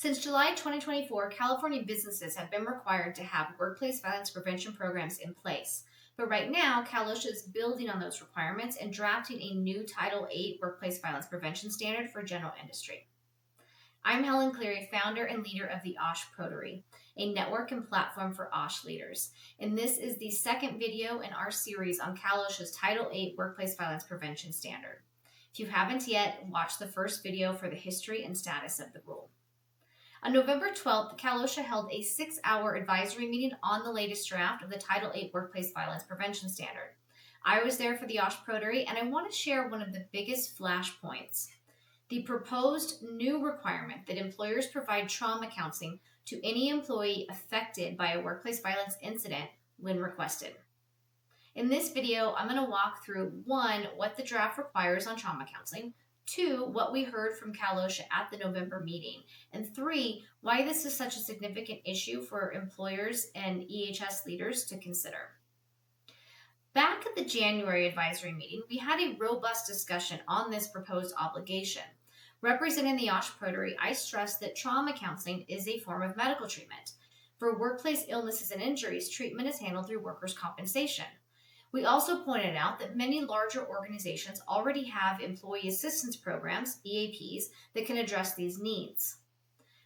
Since July 2024, California businesses have been required to have workplace violence prevention programs in place. But right now, CalOSHA is building on those requirements and drafting a new Title VIII workplace violence prevention standard for general industry. I'm Helen Cleary, founder and leader of the OSH Proterie, a network and platform for OSH leaders. And this is the second video in our series on CalOSHA's Title VIII workplace violence prevention standard. If you haven't yet, watch the first video for the history and status of the rule. On November 12th, CalOSHA held a 6-hour advisory meeting on the latest draft of the Title VIII Workplace Violence Prevention Standard. I was there for the OSH Proterie, and I want to share one of the biggest flashpoints: the proposed new requirement that employers provide trauma counseling to any employee affected by a workplace violence incident when requested. In this video, I'm going to walk through 1, what the draft requires on trauma counseling, 2, what we heard from CalOSHA at the November meeting, and 3, why this is such a significant issue for employers and EHS leaders to consider. Back at the January advisory meeting, we had a robust discussion on this proposed obligation. Representing the OSH Proterie, I stressed that trauma counseling is a form of medical treatment. For workplace illnesses and injuries, treatment is handled through workers' compensation. We also pointed out that many larger organizations already have employee assistance programs, EAPs, that can address these needs.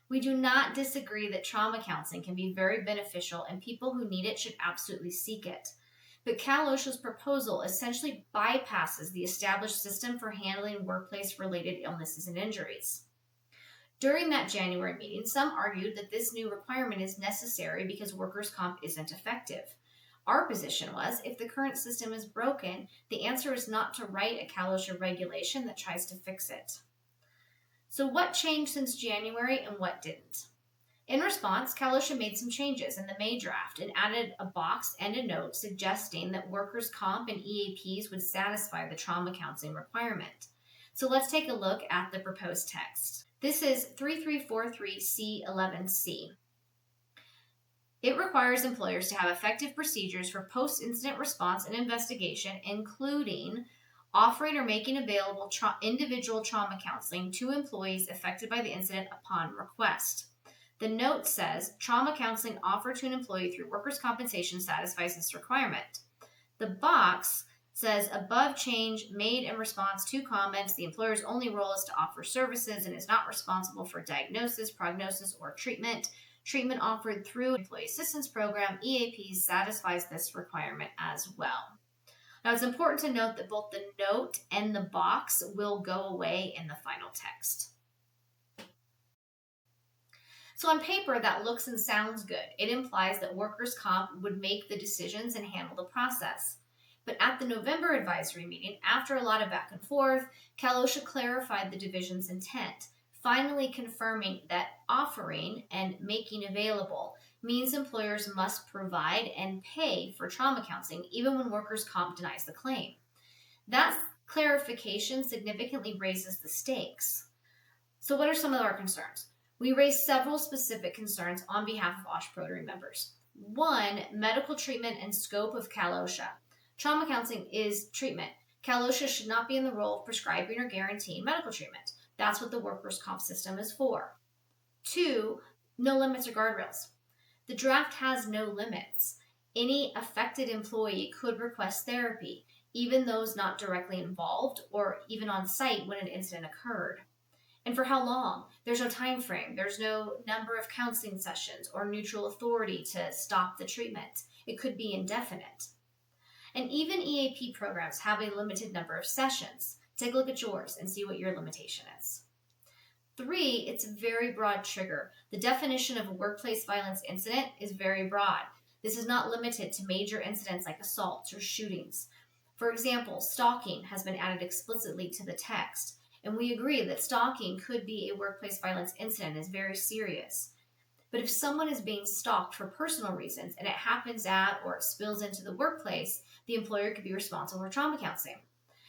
We do not disagree that trauma counseling can be very beneficial and people who need it should absolutely seek it. But CalOSHA's proposal essentially bypasses the established system for handling workplace-related illnesses and injuries. During that January meeting, some argued that this new requirement is necessary because workers' comp isn't effective. Our position was, if the current system is broken, the answer is not to write a CalOSHA regulation that tries to fix it. So what changed since January and what didn't? In response, CalOSHA made some changes in the May draft and added a box and a note suggesting that workers' comp and EAPs would satisfy the trauma counseling requirement. So let's take a look at the proposed text. This is 3343C11C. It requires employers to have effective procedures for post-incident response and investigation, including offering or making available individual trauma counseling to employees affected by the incident upon request. The note says trauma counseling offered to an employee through workers' compensation satisfies this requirement. The box says above change made in response to comments. The employer's only role is to offer services and is not responsible for diagnosis, prognosis, or treatment. Treatment offered through Employee Assistance Program, EAPs, satisfies this requirement as well. Now, it's important to note that both the note and the box will go away in the final text. So on paper, that looks and sounds good. It implies that workers' comp would make the decisions and handle the process. But at the November advisory meeting, after a lot of back and forth, CalOSHA clarified the division's intent, finally confirming that offering and making available means employers must provide and pay for trauma counseling even when workers' comp denies the claim. That clarification significantly raises the stakes. So what are some of our concerns? We raised several specific concerns on behalf of OSH Proterie members. 1, medical treatment and scope of CalOSHA. Trauma counseling is treatment. CalOSHA should not be in the role of prescribing or guaranteeing medical treatment. That's what the workers' comp system is for. 2, no limits or guardrails. The draft has no limits. Any affected employee could request therapy, even those not directly involved or even on site when an incident occurred. And for how long? There's no time frame. There's no number of counseling sessions or neutral authority to stop the treatment. It could be indefinite. And even EAP programs have a limited number of sessions. Take a look at yours and see what your limitation is. 3, it's a very broad trigger. The definition of a workplace violence incident is very broad. This is not limited to major incidents like assaults or shootings. For example, stalking has been added explicitly to the text, and we agree that stalking could be a workplace violence incident and is very serious. But if someone is being stalked for personal reasons and it happens at or it spills into the workplace, the employer could be responsible for trauma counseling.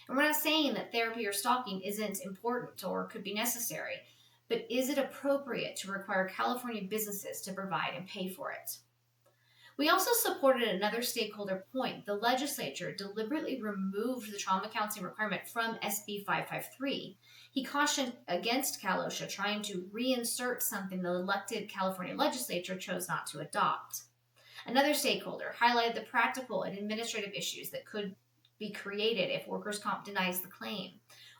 And we're not saying that therapy or stalking isn't important or could be necessary, but is it appropriate to require California businesses to provide and pay for it? We also supported another stakeholder point. The legislature deliberately removed the trauma counseling requirement from SB 553. He cautioned against CalOSHA trying to reinsert something the elected California legislature chose not to adopt. Another stakeholder highlighted the practical and administrative issues that could be created if workers' comp denies the claim.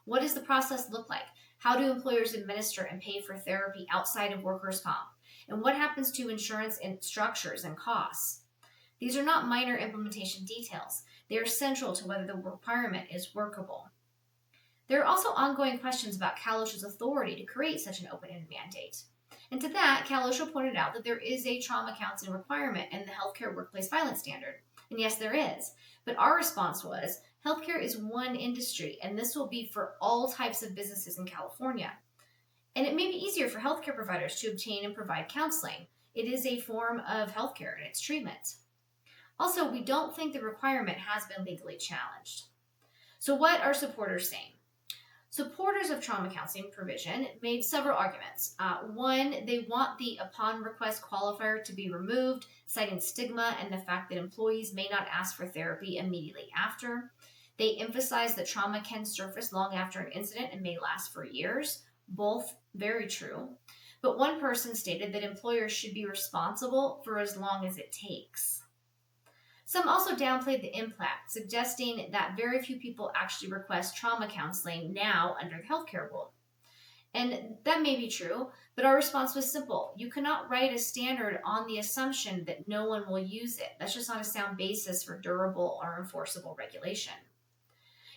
What does the process look like? How do employers administer and pay for therapy outside of workers' comp? And what happens to insurance and structures and costs? These are not minor implementation details. They are central to whether the requirement is workable. There are also ongoing questions about CalOSHA's authority to create such an open-ended mandate. And to that, CalOSHA pointed out that there is a trauma counseling requirement in the Healthcare Workplace Violence Standard. And yes, there is. But our response was, healthcare is one industry, and this will be for all types of businesses in California. And it may be easier for healthcare providers to obtain and provide counseling. It is a form of healthcare and its treatment. Also, we don't think the requirement has been legally challenged. So what are supporters saying? Supporters of trauma counseling provision made several arguments. One, they want the upon request qualifier to be removed, citing stigma and the fact that employees may not ask for therapy immediately after. They emphasize that trauma can surface long after an incident and may last for years. Both very true. But one person stated that employers should be responsible for as long as it takes. Some also downplayed the impact, suggesting that very few people actually request trauma counseling now under the healthcare rule. And that may be true, but our response was simple. You cannot write a standard on the assumption that no one will use it. That's just not a sound basis for durable or enforceable regulation.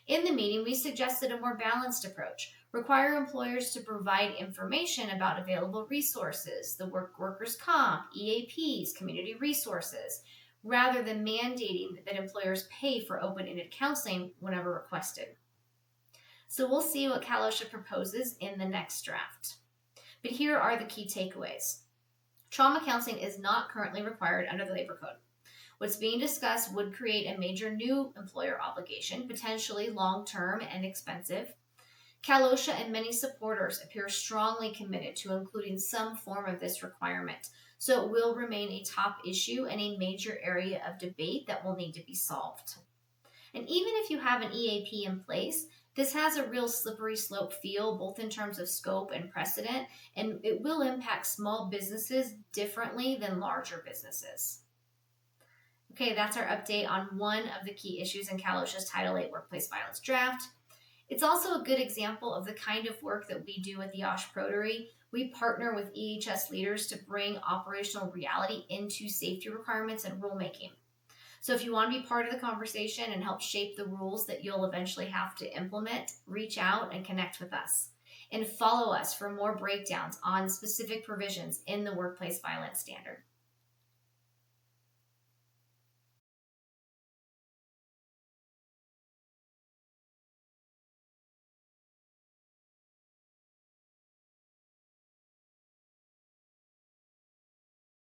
In the meeting, we suggested a more balanced approach. Require employers to provide information about available resources, the workers' comp, EAPs, community resources, rather than mandating that employers pay for open-ended counseling whenever requested. So we'll see what CalOSHA proposes in the next draft. But here are the key takeaways. Trauma counseling is not currently required under the Labor Code. What's being discussed would create a major new employer obligation, potentially long-term and expensive. CalOSHA and many supporters appear strongly committed to including some form of this requirement, so it will remain a top issue and a major area of debate that will need to be solved. And even if you have an EAP in place, this has a real slippery slope feel, both in terms of scope and precedent, and it will impact small businesses differently than larger businesses. Okay, that's our update on one of the key issues in CalOSHA's Title VIII Workplace Violence draft. It's also a good example of the kind of work that we do at the OSH Proterie. We partner with EHS leaders to bring operational reality into safety requirements and rulemaking. So if you want to be part of the conversation and help shape the rules that you'll eventually have to implement, reach out and connect with us. And follow us for more breakdowns on specific provisions in the Workplace Violence Standard.